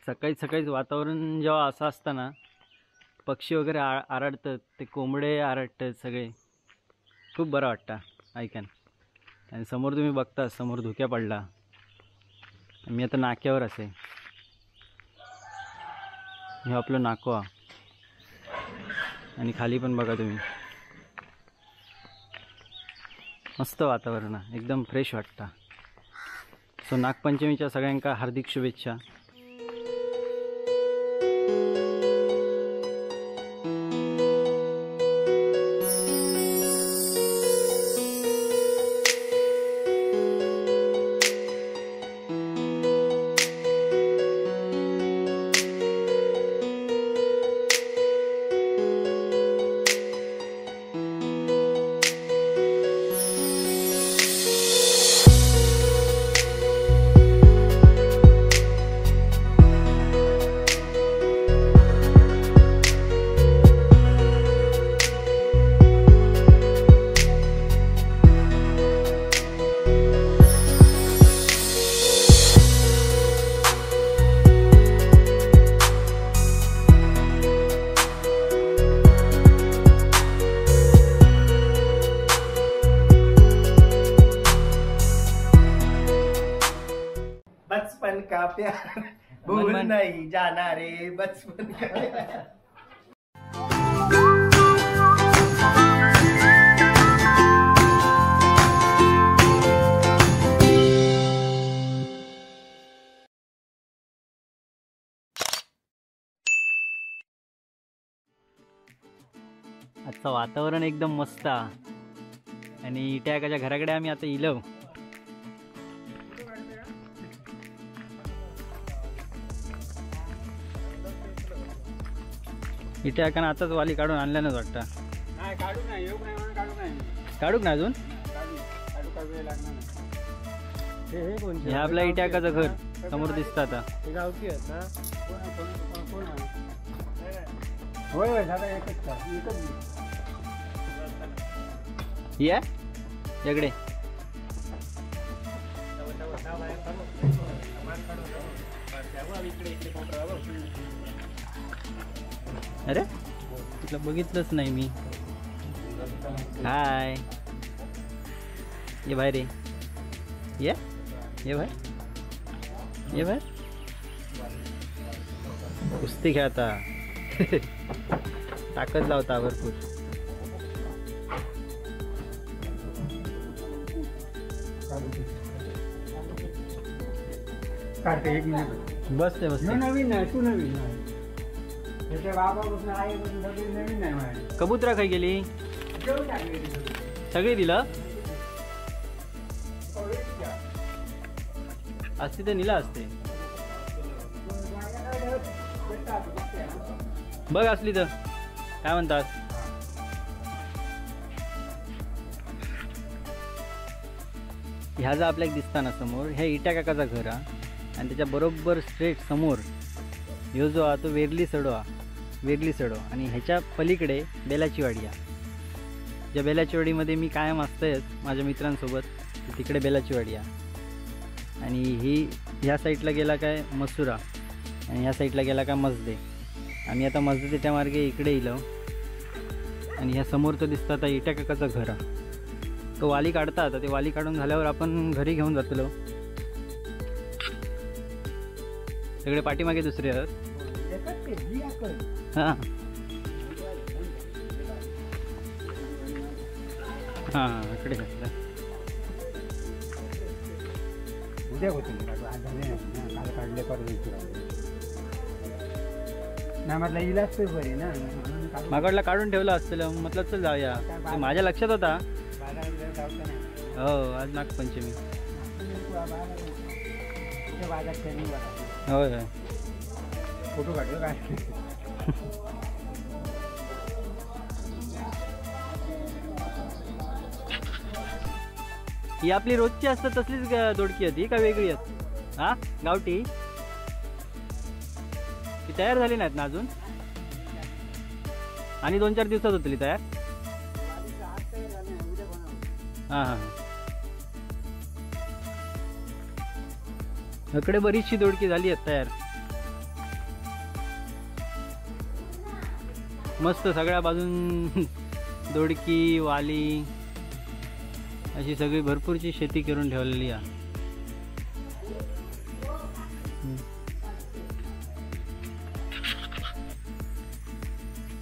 सकाळी सकाळीच वातावरण जेव्हा असं असतं ना, पक्षी वगैरे आरडतात, ते कोंबडे आरडतात, सगळे खूप बरं वाटतं ऐकान. आणि समोर तुम्ही बघता, समोर धुक्या पडला. मी आता नाक्यावर असे. हे आपलं नाकवा आणि खाली पण बघा तुम्ही, मस्त वातावरण, एकदम फ्रेश वाटतं. सो नागपंचमीच्या सगळ्यांका हार्दिक शुभेच्छा. बचपन का प्यार भूल नहीं जाना रे, बचपन का प्यार. आजचं वातावरण एकदम मस्त आणि इट्याकाच्या घराकडे आम्ही आता इलो. इथे आकान आताच वाली काढून आणल्यानंच वाटतं. काढूक ना अजून. हे आपल्या इट्याकाचं घर समोर दिसतं आता. या इकडे अरे तुला बघितलंच नाही मी. हाय, ये बाहेर रे. ये बाहेर, ये बाहेर. कुस्ती खेळता. ताकद लावता भरपूर. एक मिनिट बस ते बस. नवीन आहे, तू नवीन आहे. नवीन आहे. कबुतरा खाई गेली सगळी दिलं असती तर निला असते. बघ असली तर काय म्हणतात. ह्या जा आपल्याला दिसताना समोर ह्या इट्या काकाचा घर हा. आणि त्याच्या बरोबर स्ट्रेट समोर ह्यो जो हा तो वेरली सडो आणि ह्याच्या पलीकडे बेलाची वाडी आहे. ज्या बेलाची वाडीमध्ये मी कायम असतंच माझ्या मित्रांसोबत. तिकडे बेलाची वाडी आहे. आणि ही ह्या साईडला गेला काय मसुरा आणि ह्या साईडला गेला काय मजदे. आम्ही आता मजदेच्या मार्गे इकडे येलो. आणि ह्या समोरचं दिसतं आता इट्या काकाचं घर आहे. तो वाली काढता. आता ते वाली काढून झाल्यावर आपण घरी घेऊन जातलो. सगळे पाठीमागे दुसरे आहेत. हां हां इकडे घातलं. उद्या होते काढले ना म्हटलं इलाज तर बरी ना. माकडला काढून ठेवलं असतं म्हटलं चल जाऊया. माझ्या लक्षात होता. हो आज नागपंचमी. होय होय फोटो काढलो काय. ही आपली रोजची असतात तसलीच दोडकी होती का वेगळी आहेत. हा गावठी ती तयार झाली नाहीत ना अजून. आणि 2-4 दिवसात होतली तयार. हां हां इकडे बरीचशी दोडकी झाली आहेत तयार. मस्त सगळ्या बाजून दोडकी वाली अशी सगळी भरपूरची शेती करून ठेवलेली आहे.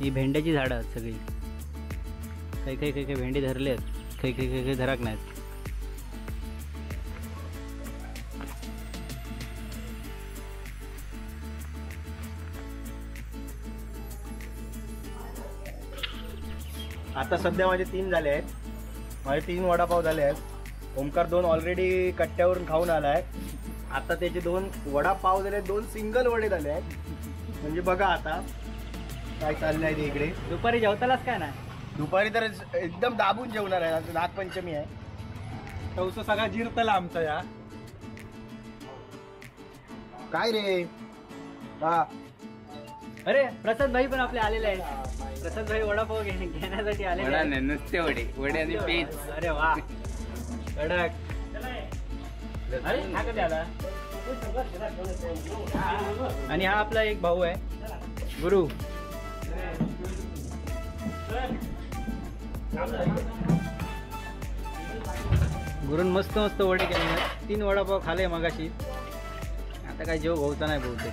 ही भेंड्याची झाडं आहेत सगळी. काही भेंडी धरले आहेत, काही धराक नाहीत. आता सध्या माझे 3 झाले आहेत. माझे 3 वडापाव झाले आहेत. ओमकार 2 ऑलरेडी कट्ट्यावरून खाऊन आलाय. आता त्याचे 2 वडापाव झाले, 2 सिंगल वडे झाले आहेत. म्हणजे बघा आता काय चाललंय ते इकडे. दुपारी जेवतालाच काय ना? दुपारी तर एकदम दाबून जेवणार आहे. आता नागपंचमी आहे. तवसा सगळा जिरतला आमचा या. काय रे हा अरे प्रसाद भाई पण आपले आलेले आहेत. प्रसाद भाई वडापाव घेण्यासाठी आलेले आहेत. नुसते वडे आणि पेज. अरे वा कडक. अरे हा कधी आला? आणि हा आपला एक भाऊ आहे गुरु. गुरुन मस्त मस्त वडे केले. 3 वडापाव खाले मगाशी. आता काय जेव होता नाही बहुतेक.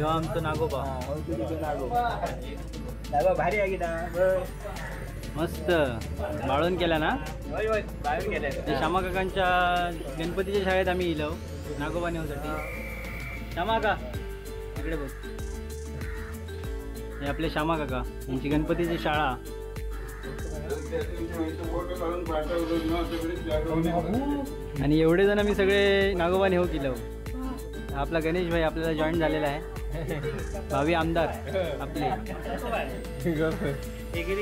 आमचं नागोबा भारी आहे की मस्त बाळून केला ना. श्यामा काकांच्या गणपतीच्या शाळेत आम्ही इलो नागोबा नेऊसाठी. श्यामा का इकडे बघ. हे आपले श्यामा काका यांची गणपतीची शाळा. आणि एवढे जण आम्ही सगळे नागोबा नेऊ केलो. आपला गणेश भाई आपल्याला जॉईन झालेला आहे. भावी आमदार आपले.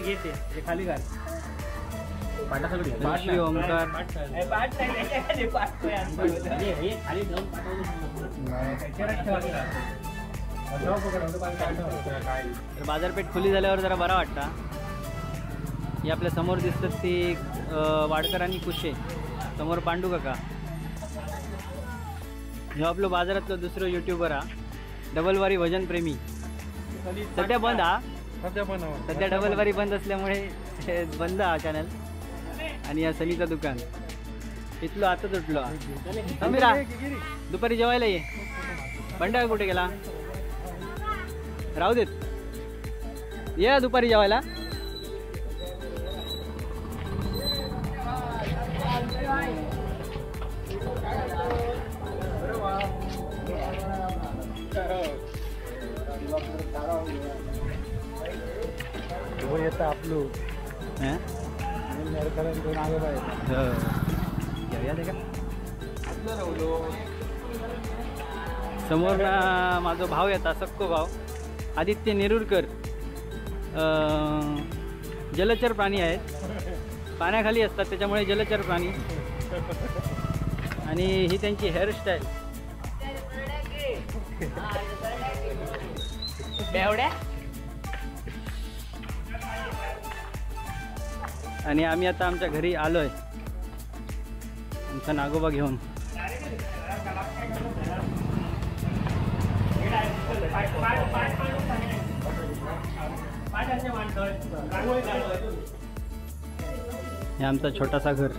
घेते खाली घाल. श्री ओमकार. बाजारपेठ खुली झाल्यावर जरा बरा वाटता. हे आपल्या समोर दिसतात ती वाडकर आणि कुशे. समोर पांडू काका. हे आपलं बाजारातलं दुसरं युट्यूबर हा. डबलवारी भजन प्रेमी. सध्या बंद हा. सध्या डबलवारी बंद असल्यामुळे बंद हा चॅनल. आणि या सनीचं दुकान इथलं आता तुटलो. समीरा दुपारी जेवायला ये. बंडा कुठे गेला? राहू देत. ये दुपारी जेवायला. येतं आपलं समोर माझा भाव येता सक्को भाव आदित्य नेरुरकर. जलचर प्राणी आहेत. पाण्याखाली असतात त्याच्यामुळे जलचर प्राणी. आणि ही त्यांची हेअरस्टाईल. आणि आम्ही आता आमच्या घरी आलोय आमचा नागोबा घेऊन. हे आमचा छोटासा घर.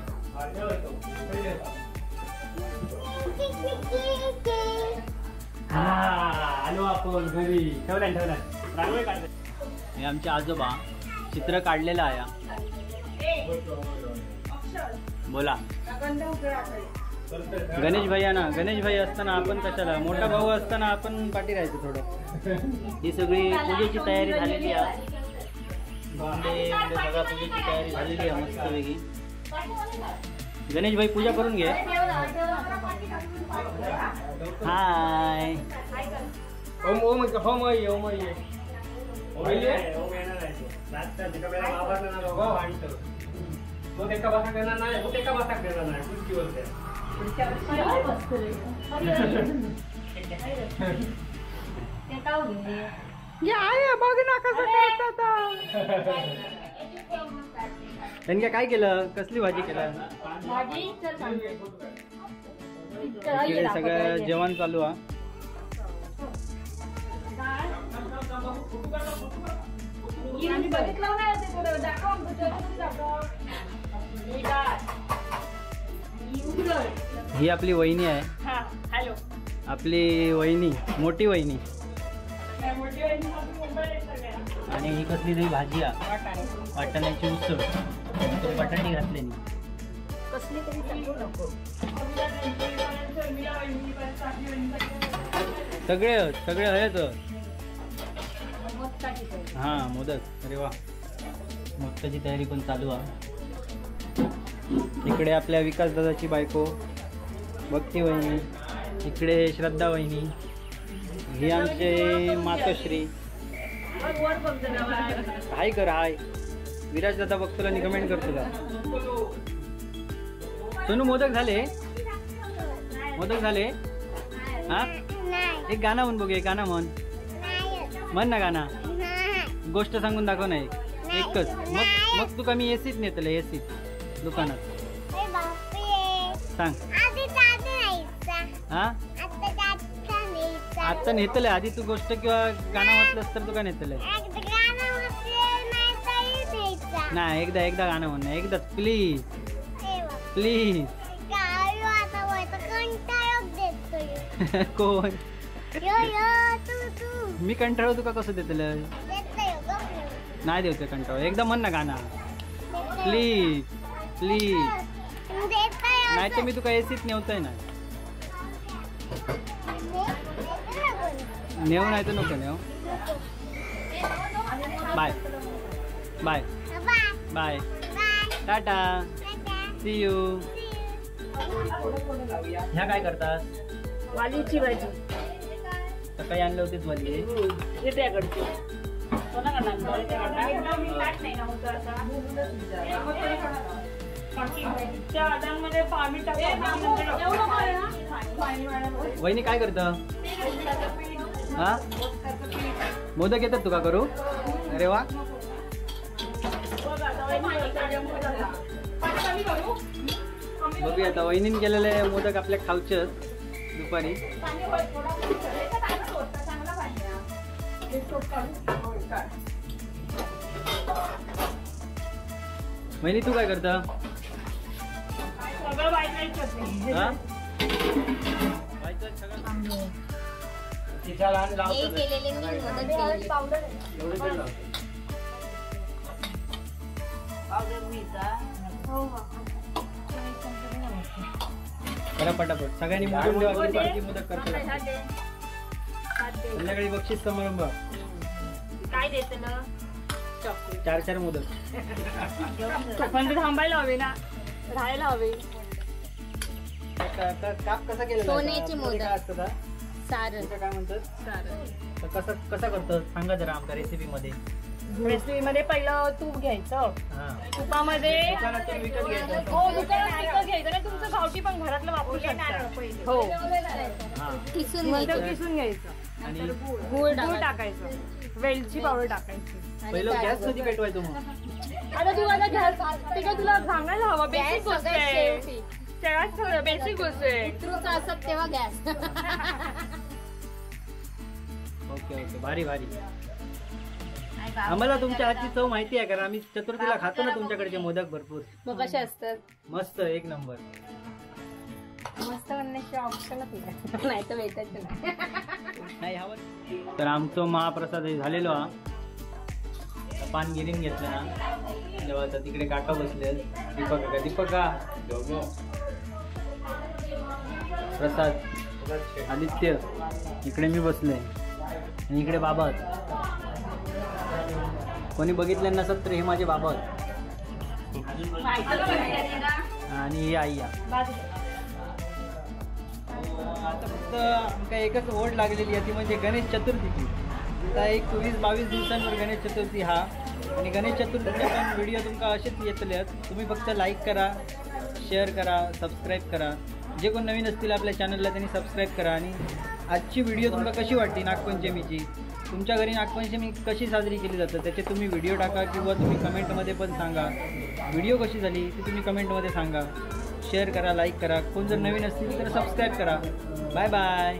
आलो आपण घरी. हे आमचे आजोबा चित्र काढलेलं आहे. बोला गणेश भैया ना. गणेश भाई असताना आपण कशाला. मोठा भाऊ असताना आपण पाठी राहायचं थोडं. ही सगळी पूजेची तयारी झालेली आहे. सगळ्या पूजेची तयारी झालेली आहे मस्त वेगळी. गणेश भाई पूजा करून घे. हाय त्यांनी काय केलं? कसली भाजी केलं? इकडे सगळं जेवण चालू आहे. ही आपली वहिनी आहे. हॅलो. आपली वहिनी, मोठी वहिनी. आणि ही कसली तरी भाजी आहे, वाटाण्याची उसळ. बटाटी घातलेली. कसली तरी चालू नको. सगळे आहेत. हा मोदक. अरे वा, मोदकाची तयारी पण चालू आहे. इकडे आपल्या विकास दादाची बायको भक्ती वहिनी, इकडे श्रद्धा वहिनी, ही आमचे मातोश्री. हाय कर, हाय. विराज दादा बघतो आणि कमेंट करतो का? सोनू मोदक झाले? मोदक झाले? हा, एक गाणं म्हण बघू. एक गाणं म्हण ना. गाणं गोष्ट सांगून दाखव ना एकच. मग तू कमी एसीत नेतलं, एसीत दुकानात सांग. हा, आता नेतलंय. आधी तू गोष्ट किंवा गाणं म्हटलंस तर तू काय नेतलंय? नाही, एकदा गाणं म्हण. एकदा प्लीज प्लीज. कोण? मी कंटाळतो का? कसं देतलं? नाही देवते कंटाळ. एकदा म्हण ना गाणं प्लीज प्लीज. नाही तर मी तुका एसीत नेवतोय ना. नेऊ नाही तर नको नेऊ. Bye bye bye. Tata, see you. ह्या काय करतात? वालीची भाजी. सकाळी आणले होतेच वाली. वहिनी काय करत? हा, मोदक येतात तुका करू? अरे वा. बघूया आता वहिनीने केलेले मोदक आपल्या खावचे दुपारी. वहिनी तू काय करता? करा पटापट. सगळ्यांनी मोदक देवा. मोदक करतो. संध्याकाळी बक्षीस समारंभ. काय देत ना? 4 मोदक. पण थांबायला हवे ना, राहायला हवे. काप कसा केला? सोन्याची मोदक. काय असतं का? सारण. काय म्हणतात? सारण. कसं करतो सांगा जरा आमच्या रेसिपी मध्ये. रेसिपी मध्ये पहिलं तूप घ्यायचं. तुपामध्ये विकत घ्यायचं. हो, दुकानात विकत घ्यायचं ना. तुमचं गावठी पण घरातलं वापरू शकता. हो, किसून नंतर घ्यायचं. किसून घ्यायचं. आणि गूळ गूळ टाकायचं. वेलची पावडर टाकायची. पहिलं गॅस कधी पेटवायचो मग? आता तू आता गॅस ते काय तुला सांगायला हवं? बेसिक गोष्ट सगळ्यात आहे. शेवटी. सगळ्यात सगळं बेसिक गोष्ट आहे. पितृच असत तेव्हा गॅस. ओके ओके, भारी भारी. आम्हाला तुमच्या हातची चव माहिती आहे, कारण आम्ही चतुर्थीला खातो ना तुमच्याकडचे मोदक भरपूर. मग कसे असतात? मस्त, एक नंबर. मस्त म्हणण्याशिवाय ऑप्शनच नाही तर भेटायचं नाही हवं. तर आमचं महाप्रसाद हे झालेलो हा. पान गिरीन घेतलं ना जेव्हा आता तिकडे काका बसले. दीपका प्रसाद, आदित्य, इकडे मी बसले आणि इकडे बाबा. कोणी बघितलं नसत तर हे माझे बाबा आणि ही आई. आता फक्त आमका एकच ओढ लागलेली आहे ती म्हणजे गणेश चतुर्थीची. आता एक 20-22 दिवसांवर गणेश चतुर्थी हा. आणि गणेश चतुर्थीचे पण व्हिडिओ तुमका असेच येतले आहेत. तुम्ही फक्त लाईक करा, शेअर करा, सबस्क्राईब करा. जे कोण नवीन असतील आपल्या चॅनलला त्यांनी सबस्क्राईब करा. आणि आजची व्हिडिओ तुमका कशी वाटली नागपंचमीची, तुमच्या घरी नागपंचमी कशी साजरी केली जातं त्याचे तुम्ही व्हिडिओ टाका किंवा तुम्ही कमेंटमध्ये पण सांगा. व्हिडिओ कशी झाली ती तुम्ही कमेंटमध्ये सांगा. शेअर करा, लाईक करा. कोण जर नवीन असतील तर सबस्क्राईब करा. Bye bye.